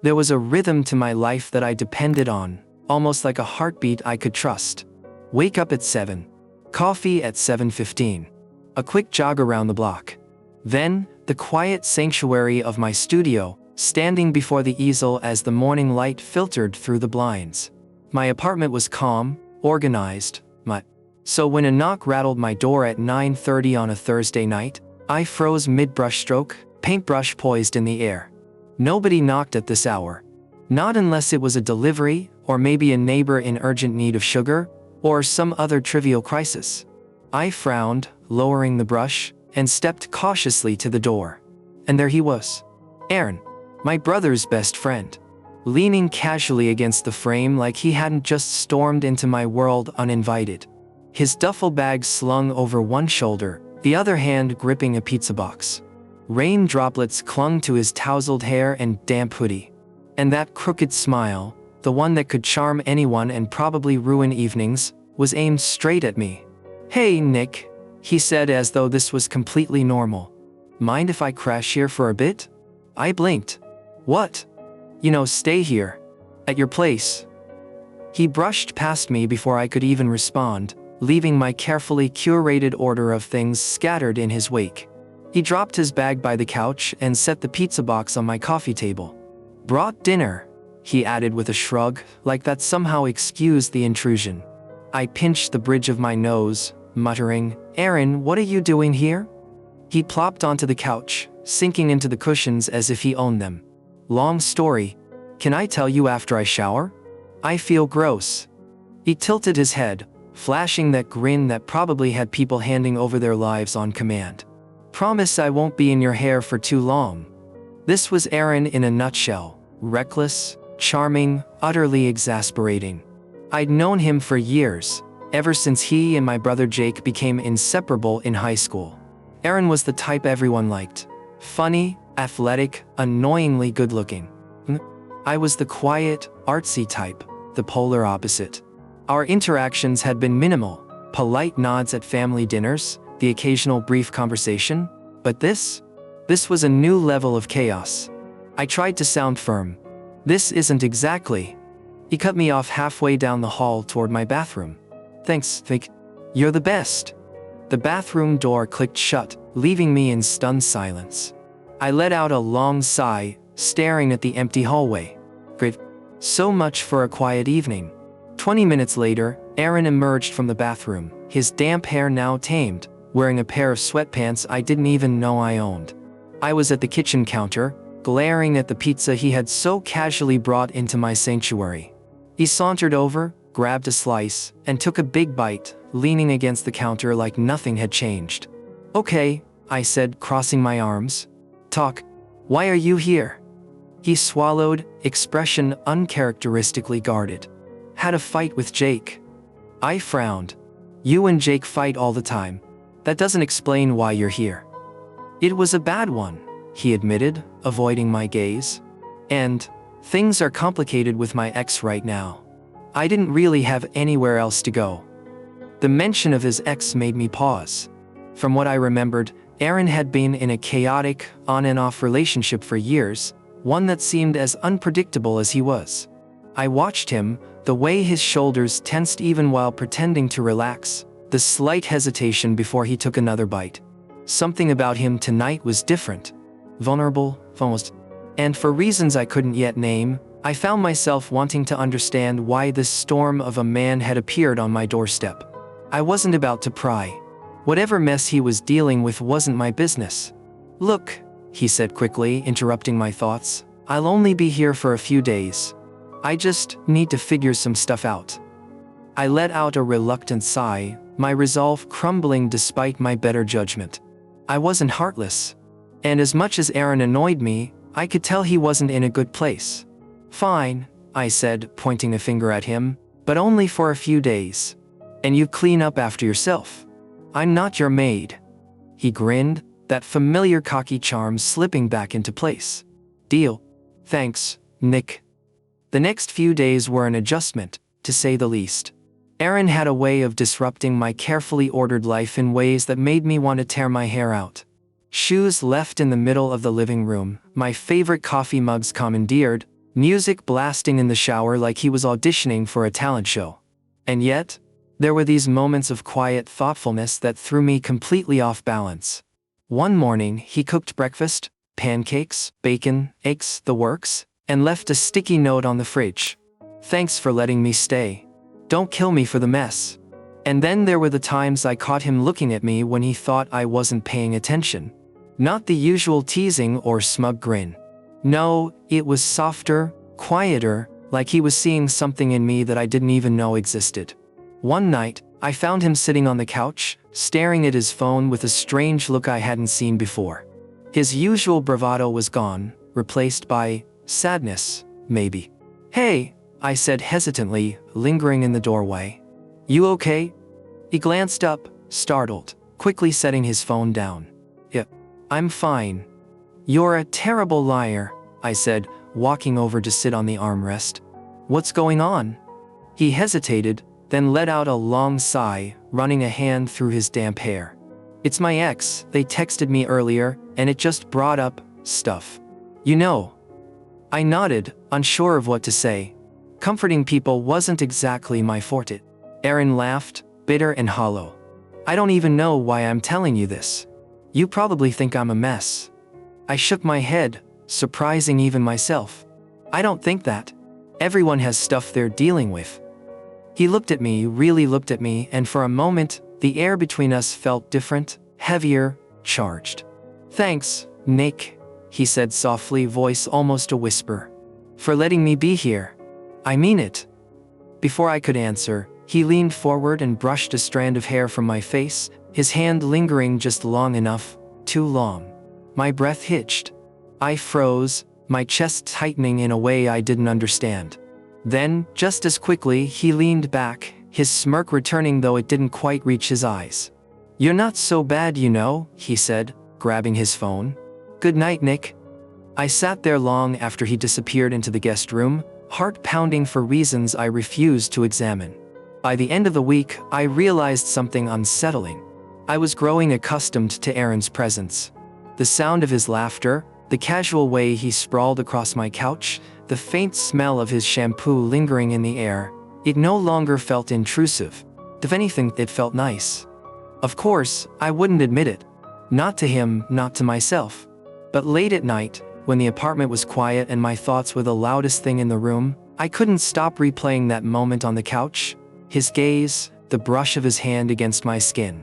There was a rhythm to my life that I depended on, almost like a heartbeat I could trust. Wake up at 7. Coffee at 7:15. A quick jog around the block. Then, the quiet sanctuary of my studio, standing before the easel as the morning light filtered through the blinds. My apartment was calm, organized, so when a knock rattled my door at 9:30 on a Thursday night, I froze mid-brushstroke, paintbrush poised in the air. Nobody knocked at this hour. Not unless it was a delivery, or maybe a neighbor in urgent need of sugar, or some other trivial crisis. I frowned, lowering the brush, and stepped cautiously to the door. And there he was. Aaron, my brother's best friend. Leaning casually against the frame like he hadn't just stormed into my world uninvited. His duffel bag slung over one shoulder, the other hand gripping a pizza box. Rain droplets clung to his tousled hair and damp hoodie. And that crooked smile, the one that could charm anyone and probably ruin evenings, was aimed straight at me. "Hey, Nick," he said as though this was completely normal. "Mind if I crash here for a bit?" I blinked. "What?" Stay here. At your place." He brushed past me before I could even respond, leaving my carefully curated order of things scattered in his wake. He dropped his bag by the couch and set the pizza box on my coffee table. "Brought dinner," he added with a shrug, like that somehow excused the intrusion. I pinched the bridge of my nose, muttering, "Aaron, what are you doing here?" He plopped onto the couch, sinking into the cushions as if he owned them. "Long story. Can I tell you after I shower? I feel gross." He tilted his head, flashing that grin that probably had people handing over their lives on command. "Promise I won't be in your hair for too long." This was Aaron in a nutshell. Reckless, charming, utterly exasperating. I'd known him for years, ever since he and my brother Jake became inseparable in high school. Aaron was the type everyone liked. Funny, athletic, annoyingly good-looking. I was the quiet, artsy type, the polar opposite. Our interactions had been minimal, polite nods at family dinners, the occasional brief conversation, but this was a new level of chaos. I tried to sound firm. "This isn't exactly." He cut me off halfway down the hall toward my bathroom. "Thanks, Vic. You're the best." The bathroom door clicked shut, leaving me in stunned silence. I let out a long sigh, staring at the empty hallway. Great. So much for a quiet evening. 20 minutes later, Aaron emerged from the bathroom, his damp hair now tamed, wearing a pair of sweatpants I didn't even know I owned. I was at the kitchen counter, glaring at the pizza he had so casually brought into my sanctuary. He sauntered over, grabbed a slice, and took a big bite, leaning against the counter like nothing had changed. "Okay," I said, crossing my arms. "Talk. Why are you here?" He swallowed, expression uncharacteristically guarded. "Had a fight with Jake." I frowned. "You and Jake fight all the time. That doesn't explain why you're here." "It was a bad one," he admitted, avoiding my gaze. "And things are complicated with my ex right now. I didn't really have anywhere else to go." The mention of his ex made me pause. From what I remembered, Aaron had been in a chaotic, on-and-off relationship for years, one that seemed as unpredictable as he was. I watched him, the way his shoulders tensed even while pretending to relax, the slight hesitation before he took another bite. Something about him tonight was different. Vulnerable, almost. And for reasons I couldn't yet name, I found myself wanting to understand why this storm of a man had appeared on my doorstep. I wasn't about to pry. Whatever mess he was dealing with wasn't my business. "Look," he said quickly, interrupting my thoughts, "I'll only be here for a few days. I just need to figure some stuff out." I let out a reluctant sigh, my resolve crumbling despite my better judgment. I wasn't heartless. And as much as Aaron annoyed me, I could tell he wasn't in a good place. "Fine," I said, pointing a finger at him, "but only for a few days. And you clean up after yourself. I'm not your maid." He grinned, that familiar cocky charm slipping back into place. "Deal. Thanks, Nick." The next few days were an adjustment, to say the least. Aaron had a way of disrupting my carefully ordered life in ways that made me want to tear my hair out. Shoes left in the middle of the living room, my favorite coffee mugs commandeered, Music blasting in the shower like he was auditioning for a talent show. And yet, there were these moments of quiet thoughtfulness that threw me completely off balance. One morning, he cooked breakfast, pancakes, bacon, eggs, the works, and left a sticky note on the fridge. "Thanks for letting me stay. Don't kill me for the mess." And then there were the times I caught him looking at me when he thought I wasn't paying attention. Not the usual teasing or smug grin. No, it was softer, quieter, like he was seeing something in me that I didn't even know existed. One night, I found him sitting on the couch, staring at his phone with a strange look I hadn't seen before. His usual bravado was gone, replaced by sadness, maybe. "Hey," I said hesitantly, lingering in the doorway. "You okay?" He glanced up, startled, quickly setting his phone down. "Yeah, I'm fine." "You're a terrible liar," I said, walking over to sit on the armrest. "What's going on?" He hesitated, then let out a long sigh, running a hand through his damp hair. "It's my ex, they texted me earlier, and it just brought up stuff. You know." I nodded, unsure of what to say. Comforting people wasn't exactly my forte. Aaron laughed, bitter and hollow. "I don't even know why I'm telling you this. You probably think I'm a mess." I shook my head, surprising even myself. "I don't think that. Everyone has stuff they're dealing with." He looked at me, really looked at me, and for a moment, the air between us felt different, heavier, charged. "Thanks, Nick," he said softly, voice almost a whisper. "For letting me be here. I mean it." Before I could answer, he leaned forward and brushed a strand of hair from my face, his hand lingering just long enough, too long. My breath hitched. I froze, my chest tightening in a way I didn't understand. Then, just as quickly, he leaned back, his smirk returning though it didn't quite reach his eyes. "You're not so bad, you know," he said, grabbing his phone. "Good night, Nick." I sat there long after he disappeared into the guest room, heart pounding for reasons I refused to examine. By the end of the week, I realized something unsettling. I was growing accustomed to Aaron's presence. The sound of his laughter, the casual way he sprawled across my couch, the faint smell of his shampoo lingering in the air, it no longer felt intrusive. If anything, it felt nice. Of course, I wouldn't admit it. Not to him, not to myself. But late at night, when the apartment was quiet and my thoughts were the loudest thing in the room, I couldn't stop replaying that moment on the couch. His gaze, the brush of his hand against my skin.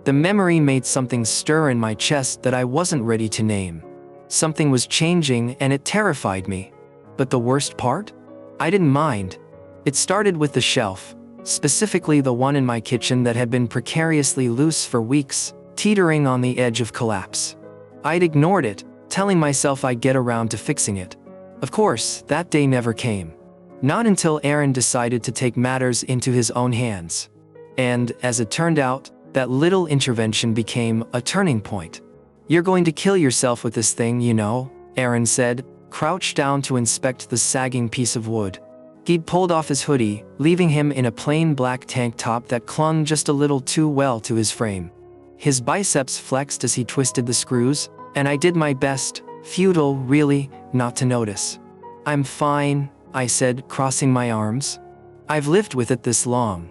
The memory made something stir in my chest that I wasn't ready to name. Something was changing and it terrified me. But the worst part? I didn't mind. It started with the shelf, specifically the one in my kitchen that had been precariously loose for weeks, teetering on the edge of collapse. I'd ignored it, telling myself I'd get around to fixing it. Of course, that day never came. Not until Aaron decided to take matters into his own hands. And, as it turned out, that little intervention became a turning point. "You're going to kill yourself with this thing, you know," Aaron said, crouched down to inspect the sagging piece of wood. He'd pulled off his hoodie, leaving him in a plain black tank top that clung just a little too well to his frame. His biceps flexed as he twisted the screws, and I did my best, futile really, not to notice. "I'm fine," I said, crossing my arms. "I've lived with it this long."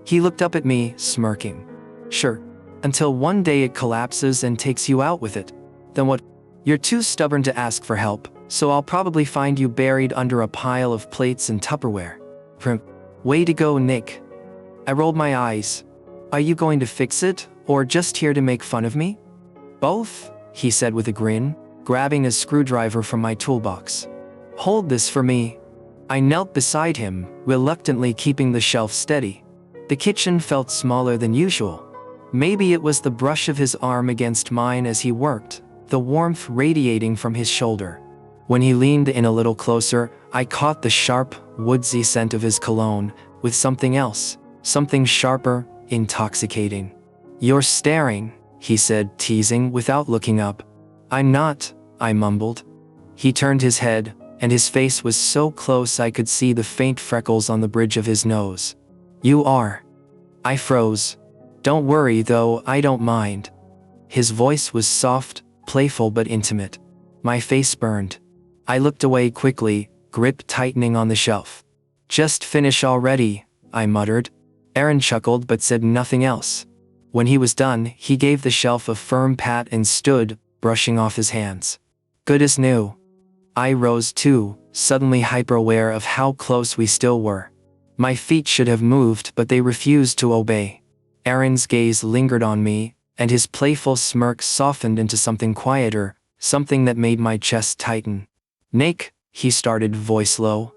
He looked up at me, smirking. "Sure. Until one day it collapses and takes you out with it. Then what? You're too stubborn to ask for help, so I'll probably find you buried under a pile of plates and Tupperware." Way to go, Nick. I rolled my eyes. "Are you going to fix it, or just here to make fun of me?" "Both," he said with a grin, grabbing a screwdriver from my toolbox. "Hold this for me." I knelt beside him, reluctantly keeping the shelf steady. The kitchen felt smaller than usual. Maybe it was the brush of his arm against mine as he worked, the warmth radiating from his shoulder. When he leaned in a little closer, I caught the sharp, woodsy scent of his cologne, with something else, something sharper, intoxicating. "You're staring," he said, teasing, without looking up. "I'm not," I mumbled. He turned his head, and his face was so close I could see the faint freckles on the bridge of his nose. "You are." I froze. "Don't worry though, I don't mind." His voice was soft, playful but intimate. My face burned. I looked away quickly, grip tightening on the shelf. "Just finish already," I muttered. Aaron chuckled but said nothing else. When he was done, he gave the shelf a firm pat and stood, brushing off his hands. "Good as new." I rose too, suddenly hyper-aware of how close we still were. My feet should have moved, but they refused to obey. Aaron's gaze lingered on me, and his playful smirk softened into something quieter, something that made my chest tighten. "Nick," he started, voice low.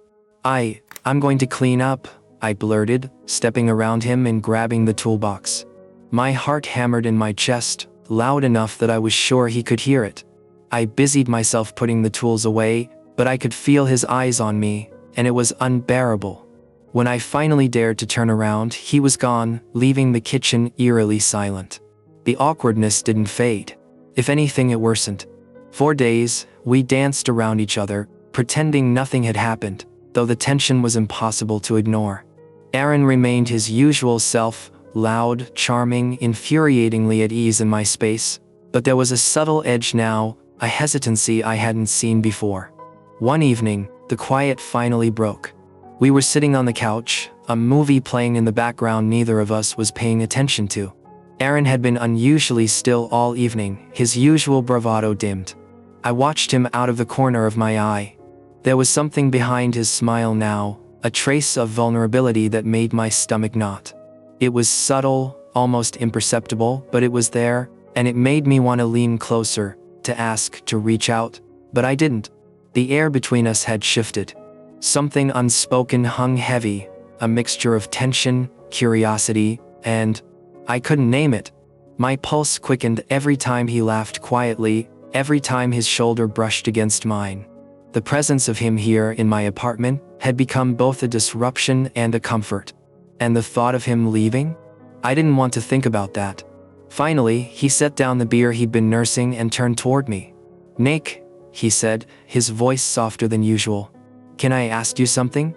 I'm going to clean up," I blurted, stepping around him and grabbing the toolbox. My heart hammered in my chest, loud enough that I was sure he could hear it. I busied myself putting the tools away, but I could feel his eyes on me, and it was unbearable. When I finally dared to turn around, he was gone, leaving the kitchen eerily silent. The awkwardness didn't fade. If anything, it worsened. For days, we danced around each other, pretending nothing had happened, though the tension was impossible to ignore. Aaron remained his usual self, loud, charming, infuriatingly at ease in my space, but there was a subtle edge now, a hesitancy I hadn't seen before. One evening, the quiet finally broke. We were sitting on the couch, a movie playing in the background neither of us was paying attention to. Aaron had been unusually still all evening, his usual bravado dimmed. I watched him out of the corner of my eye. There was something behind his smile now, a trace of vulnerability that made my stomach knot. It was subtle, almost imperceptible, but it was there, and it made me want to lean closer, to ask, to reach out, but I didn't. The air between us had shifted. Something unspoken hung heavy, a mixture of tension, curiosity, and I couldn't name it. My pulse quickened every time he laughed quietly, every time his shoulder brushed against mine. The presence of him here in my apartment had become both a disruption and a comfort. And the thought of him leaving? I didn't want to think about that. Finally, he set down the beer he'd been nursing and turned toward me. "Nick," he said, his voice softer than usual. "Can I ask you something?"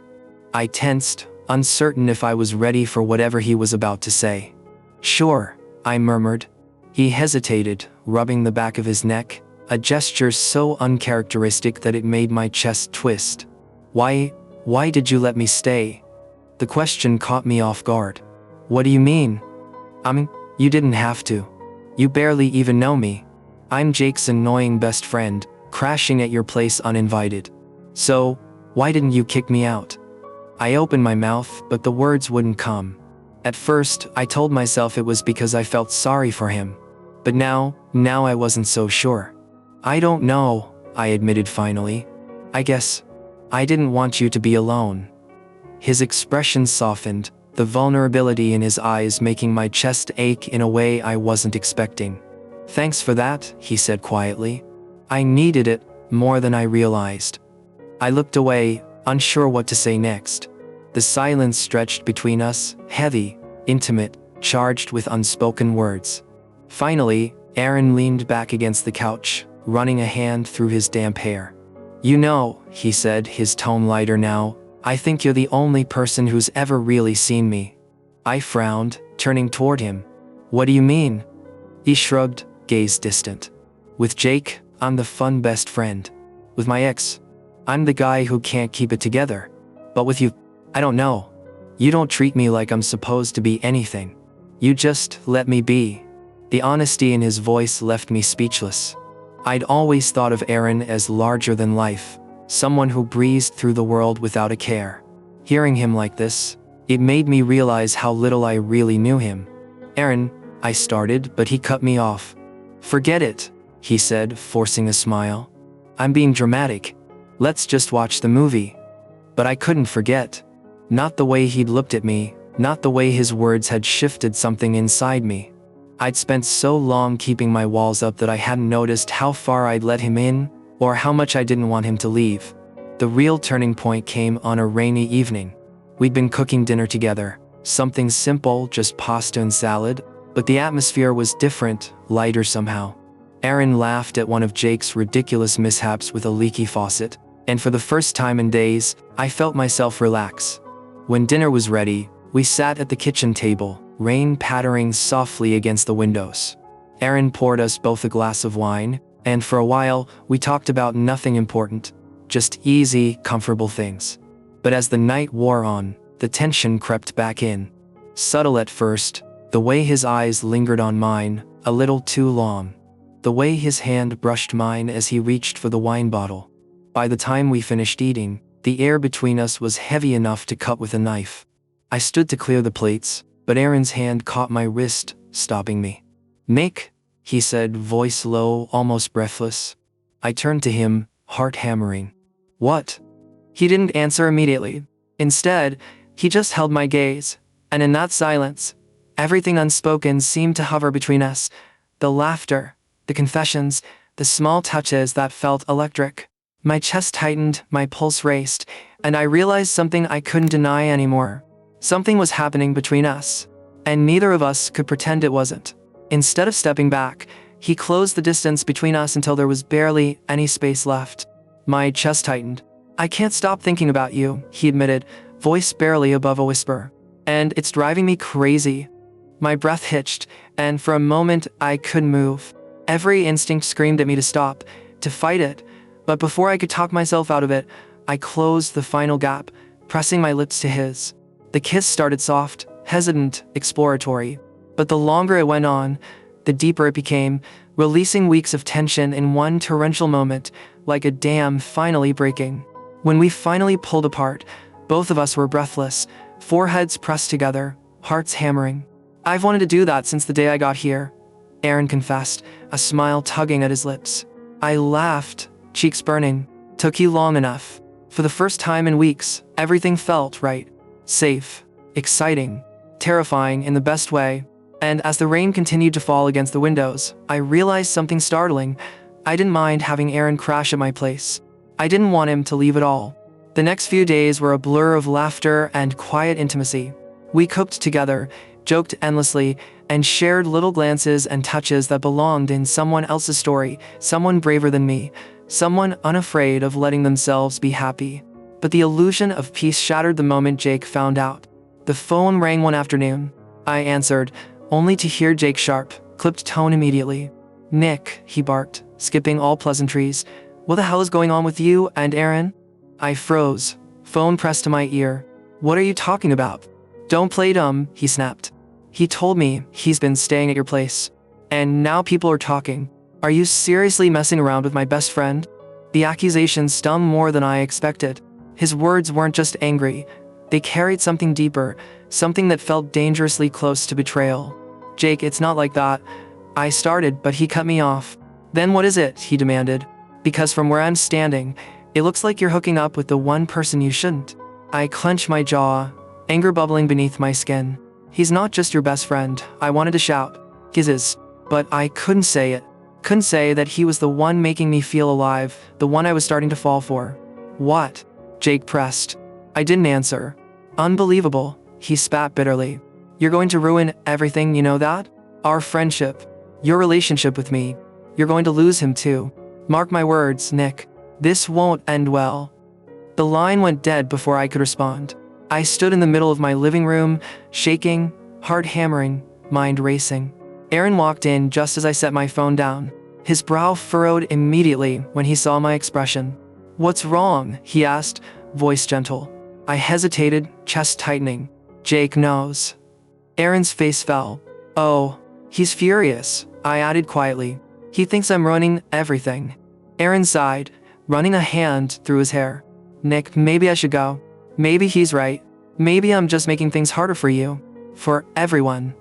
I tensed, uncertain if I was ready for whatever he was about to say. "Sure," I murmured. He hesitated, rubbing the back of his neck, a gesture so uncharacteristic that it made my chest twist. Why did you let me stay?" The question caught me off guard. "What do you mean?" You didn't have to. You barely even know me. I'm Jake's annoying best friend, crashing at your place uninvited. So, why didn't you kick me out?" I opened my mouth, but the words wouldn't come. At first, I told myself it was because I felt sorry for him. But now I wasn't so sure. "I don't know," I admitted finally. "I guess I didn't want you to be alone." His expression softened, the vulnerability in his eyes making my chest ache in a way I wasn't expecting. "Thanks for that," he said quietly. "I needed it, more than I realized." I looked away, unsure what to say next. The silence stretched between us, heavy, intimate, charged with unspoken words. Finally, Aaron leaned back against the couch, running a hand through his damp hair. "You know," he said, his tone lighter now, "I think you're the only person who's ever really seen me." I frowned, turning toward him. "What do you mean?" He shrugged, gaze distant. "With Jake, I'm the fun best friend. With my ex, I'm the guy who can't keep it together. But with you, I don't know. You don't treat me like I'm supposed to be anything. You just let me be." The honesty in his voice left me speechless. I'd always thought of Aaron as larger than life, someone who breezed through the world without a care. Hearing him like this, it made me realize how little I really knew him. "Aaron," I started, but he cut me off. "Forget it," he said, forcing a smile. "I'm being dramatic. Let's just watch the movie." But I couldn't forget. Not the way he'd looked at me, not the way his words had shifted something inside me. I'd spent so long keeping my walls up that I hadn't noticed how far I'd let him in, or how much I didn't want him to leave. The real turning point came on a rainy evening. We'd been cooking dinner together, something simple, just pasta and salad, but the atmosphere was different, lighter somehow. Aaron laughed at one of Jake's ridiculous mishaps with a leaky faucet, and for the first time in days, I felt myself relax. When dinner was ready, we sat at the kitchen table, rain pattering softly against the windows. Aaron poured us both a glass of wine, and for a while, we talked about nothing important. just easy, comfortable things. But as the night wore on, the tension crept back in. Subtle at first, the way his eyes lingered on mine, a little too long. The way his hand brushed mine as he reached for the wine bottle. By the time we finished eating, the air between us was heavy enough to cut with a knife. I stood to clear the plates, but Aaron's hand caught my wrist, stopping me. "Nick," he said, voice low, almost breathless. I turned to him, heart hammering. "What?" He didn't answer immediately. Instead, he just held my gaze, and in that silence, everything unspoken seemed to hover between us. The laughter, the confessions, the small touches that felt electric. My chest tightened, my pulse raced, and I realized something I couldn't deny anymore. Something was happening between us, and neither of us could pretend it wasn't. Instead of stepping back, he closed the distance between us until there was barely any space left. My chest tightened. "I can't stop thinking about you," he admitted, voice barely above a whisper. "And it's driving me crazy." My breath hitched, and for a moment I couldn't move. Every instinct screamed at me to stop, to fight it. But before I could talk myself out of it, I closed the final gap, pressing my lips to his. The kiss started soft, hesitant, exploratory. But the longer it went on, the deeper it became, releasing weeks of tension in one torrential moment, like a dam finally breaking. When we finally pulled apart, both of us were breathless, foreheads pressed together, hearts hammering. "I've wanted to do that since the day I got here," Aaron confessed, a smile tugging at his lips. I laughed, cheeks burning. "Took you long enough." For the first time in weeks, everything felt right. Safe, exciting, terrifying in the best way. And as the rain continued to fall against the windows, I realized something startling. I didn't mind having Aaron crash at my place. I didn't want him to leave at all. The next few days were a blur of laughter and quiet intimacy. We cooked together, joked endlessly, and shared little glances and touches that belonged in someone else's story, someone braver than me, someone unafraid of letting themselves be happy. But the illusion of peace shattered the moment Jake found out. The phone rang one afternoon. I answered, only to hear Jake's sharp, clipped tone immediately. "Nick," he barked, skipping all pleasantries. "What the hell is going on with you and Aaron?" I froze, phone pressed to my ear. "What are you talking about?" "Don't play dumb," he snapped. "He told me he's been staying at your place. And now people are talking. Are you seriously messing around with my best friend?" The accusation stung more than I expected. His words weren't just angry. They carried something deeper, something that felt dangerously close to betrayal. "Jake, it's not like that." I started, but he cut me off. "Then what is it?" he demanded. "Because from where I'm standing, it looks like you're hooking up with the one person you shouldn't." I clenched my jaw, anger bubbling beneath my skin. "He's not just your best friend," I wanted to shout. "He's his." But I couldn't say it. Couldn't say that he was the one making me feel alive, the one I was starting to fall for. "What?" Jake pressed. I didn't answer. "Unbelievable," he spat bitterly. "You're going to ruin everything, you know that? Our friendship. Your relationship with me. You're going to lose him too. Mark my words, Nick. This won't end well." The line went dead before I could respond. I stood in the middle of my living room, shaking, heart hammering, mind racing. Aaron walked in just as I set my phone down. His brow furrowed immediately when he saw my expression. "What's wrong?" he asked, voice gentle. I hesitated, chest tightening. "Jake knows." Aaron's face fell. "Oh, he's furious," I added quietly. "He thinks I'm ruining everything." Aaron sighed, running a hand through his hair. "Nick, maybe I should go. Maybe he's right. Maybe I'm just making things harder for you. For everyone."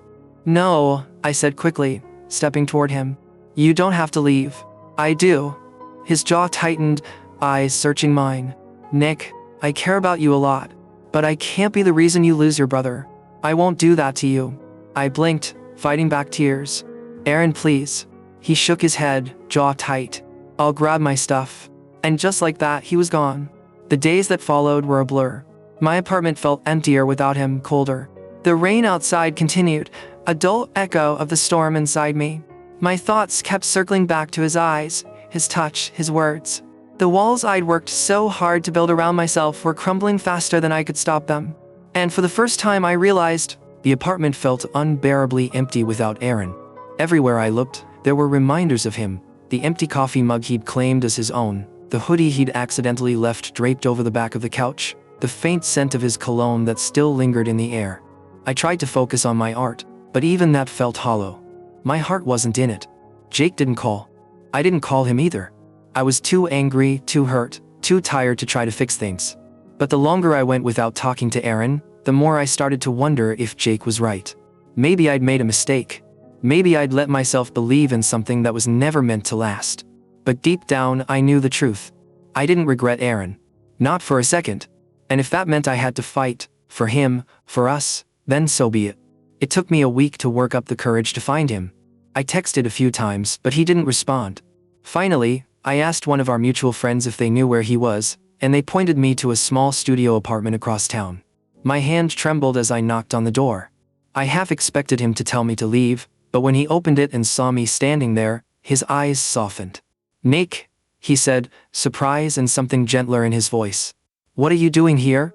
"No," I said quickly, stepping toward him. "You don't have to leave." "I do." His jaw tightened, eyes searching mine. "Nick, I care about you a lot. But I can't be the reason you lose your brother. I won't do that to you." I blinked, fighting back tears. "Aaron, please." He shook his head, jaw tight. "I'll grab my stuff." And just like that, he was gone. The days that followed were a blur. My apartment felt emptier without him, colder. The rain outside continued, a dull echo of the storm inside me. My thoughts kept circling back to his eyes, his touch, his words. The walls I'd worked so hard to build around myself were crumbling faster than I could stop them. And for the first time I realized, the apartment felt unbearably empty without Aaron. Everywhere I looked, there were reminders of him, the empty coffee mug he'd claimed as his own, the hoodie he'd accidentally left draped over the back of the couch, the faint scent of his cologne that still lingered in the air. I tried to focus on my art, but even that felt hollow. My heart wasn't in it. Jake didn't call. I didn't call him either. I was too angry, too hurt, too tired to try to fix things. But the longer I went without talking to Aaron, the more I started to wonder if Jake was right. Maybe I'd made a mistake. Maybe I'd let myself believe in something that was never meant to last. But deep down, I knew the truth. I didn't regret Aaron. Not for a second. And if that meant I had to fight, for him, for us, then so be it. It took me a week to work up the courage to find him. I texted a few times, but he didn't respond. Finally, I asked one of our mutual friends if they knew where he was, and they pointed me to a small studio apartment across town. My hand trembled as I knocked on the door. I half expected him to tell me to leave, but when he opened it and saw me standing there, his eyes softened. "Nick," he said, surprise and something gentler in his voice. "What are you doing here?"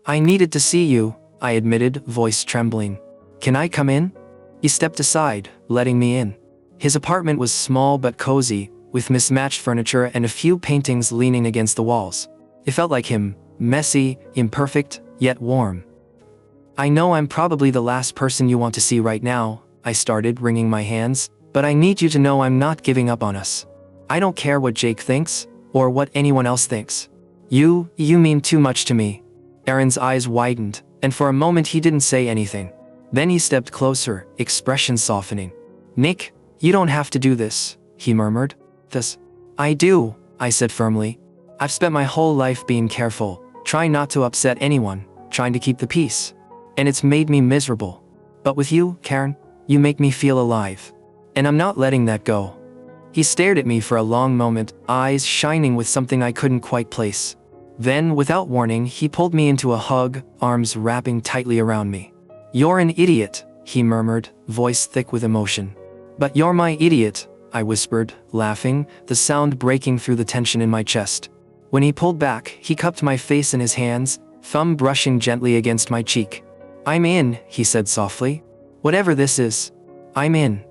"I needed to see you," I admitted, voice trembling. "Can I come in?" He stepped aside, letting me in. His apartment was small but cozy, with mismatched furniture and a few paintings leaning against the walls. It felt like him, messy, imperfect, yet warm. "I know I'm probably the last person you want to see right now," I started, wringing my hands, "but I need you to know I'm not giving up on us. I don't care what Jake thinks, or what anyone else thinks. You mean too much to me." Aaron's eyes widened, and for a moment he didn't say anything. Then he stepped closer, expression softening. "Nick, you don't have to do this," he murmured. "This." "I do," I said firmly. "I've spent my whole life being careful, trying not to upset anyone, trying to keep the peace. And it's made me miserable. But with you, Karen, you make me feel alive. And I'm not letting that go." He stared at me for a long moment, eyes shining with something I couldn't quite place. Then, without warning, he pulled me into a hug, arms wrapping tightly around me. "You're an idiot," he murmured, voice thick with emotion. "But you're my idiot," I whispered, laughing, the sound breaking through the tension in my chest. When he pulled back, he cupped my face in his hands, thumb brushing gently against my cheek. "I'm in," he said softly. "Whatever this is, I'm in."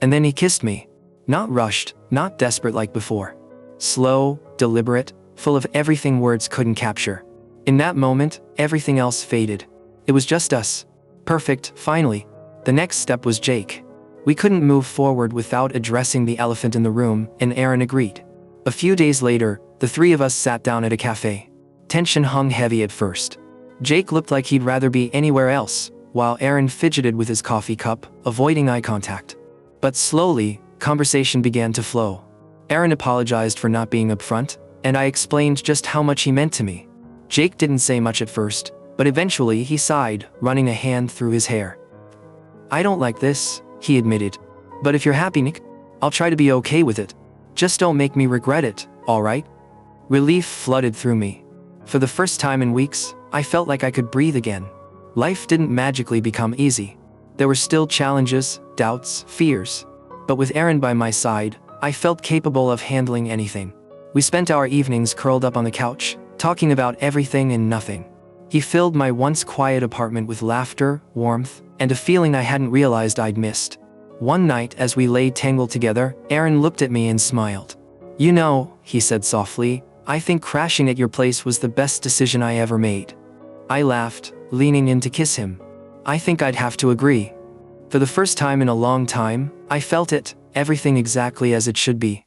And then he kissed me. Not rushed, not desperate like before. Slow, deliberate, full of everything words couldn't capture. In that moment, everything else faded. It was just us. Perfect, finally. The next step was Jake. We couldn't move forward without addressing the elephant in the room, and Aaron agreed. A few days later, the three of us sat down at a cafe. Tension hung heavy at first. Jake looked like he'd rather be anywhere else, while Aaron fidgeted with his coffee cup, avoiding eye contact. But slowly, conversation began to flow. Aaron apologized for not being upfront, and I explained just how much he meant to me. Jake didn't say much at first, but eventually he sighed, running a hand through his hair. "I don't like this," he admitted. "But if you're happy, Nick, I'll try to be okay with it. Just don't make me regret it, all right?" Relief flooded through me. For the first time in weeks, I felt like I could breathe again. Life didn't magically become easy. There were still challenges, doubts, fears. But with Aaron by my side, I felt capable of handling anything. We spent our evenings curled up on the couch, talking about everything and nothing. He filled my once quiet apartment with laughter, warmth, and a feeling I hadn't realized I'd missed. One night, as we lay tangled together, Aaron looked at me and smiled. "You know," he said softly, "I think crashing at your place was the best decision I ever made." I laughed, leaning in to kiss him. "I think I'd have to agree." For the first time in a long time, I felt it, everything exactly as it should be.